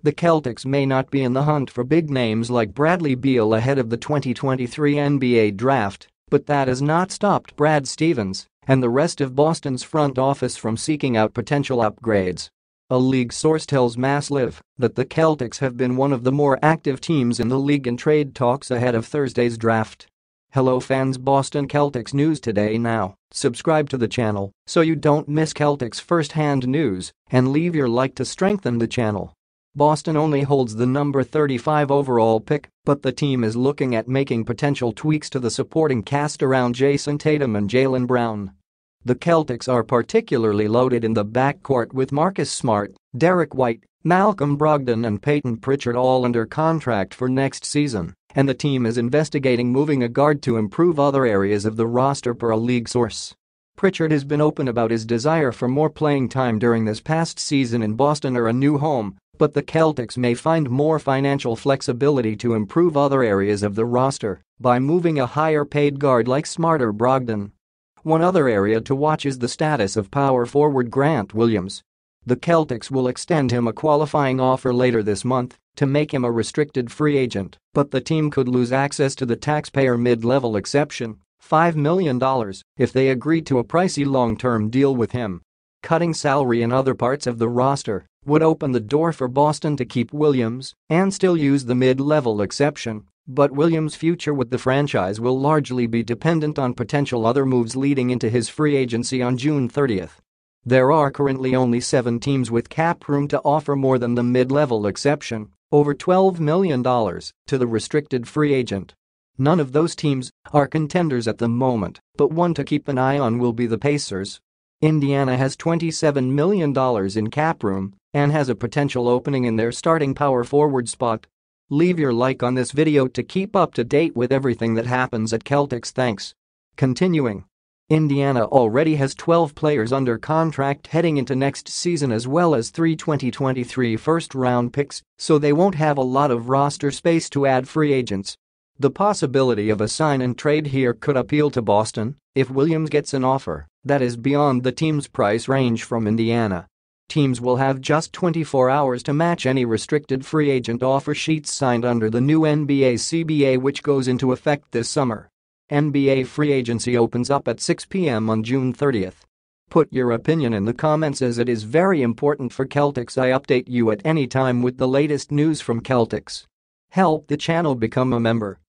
The Celtics may not be in the hunt for big names like Bradley Beal ahead of the 2023 NBA draft, but that has not stopped Brad Stevens and the rest of Boston's front office from seeking out potential upgrades. A league source tells MassLive that the Celtics have been one of the more active teams in the league in trade talks ahead of Thursday's draft. Hello fans, Boston Celtics news today now. Subscribe to the channel so you don't miss Celtics first-hand news and leave your like to strengthen the channel. Boston only holds the number 35 overall pick, but the team is looking at making potential tweaks to the supporting cast around Jason Tatum and Jaylen Brown. The Celtics are particularly loaded in the backcourt with Marcus Smart, Derek White, Malcolm Brogdon and Peyton Pritchard all under contract for next season, and the team is investigating moving a guard to improve other areas of the roster per a league source. Pritchard has been open about his desire for more playing time during this past season in Boston or a new home, but the Celtics may find more financial flexibility to improve other areas of the roster by moving a higher-paid guard like Smart or Brogdon. One other area to watch is the status of power forward Grant Williams. The Celtics will extend him a qualifying offer later this month to make him a restricted free agent, but the team could lose access to the taxpayer mid-level exception, $5 million, if they agree to a pricey long-term deal with him. Cutting salary in other parts of the roster would open the door for Boston to keep Williams and still use the mid-level exception, but Williams' future with the franchise will largely be dependent on potential other moves leading into his free agency on June 30. There are currently only 7 teams with cap room to offer more than the mid-level exception, over $12 million, to the restricted free agent. None of those teams are contenders at the moment, but one to keep an eye on will be the Pacers. Indiana has $27 million in cap room and has a potential opening in their starting power forward spot. Leave your like on this video to keep up to date with everything that happens at Celtics. Thanks. Continuing. Indiana already has 12 players under contract heading into next season as well as 3 2023 first-round picks, so they won't have a lot of roster space to add free agents. The possibility of a sign-and-trade here could appeal to Boston if Williams gets an offer that is beyond the team's price range from Indiana. Teams will have just 24 hours to match any restricted free agent offer sheets signed under the new NBA CBA, which goes into effect this summer. NBA free agency opens up at 6 p.m. on June 30. Put your opinion in the comments as it is very important for Celtics. I update you at any time with the latest news from Celtics. Help the channel become a member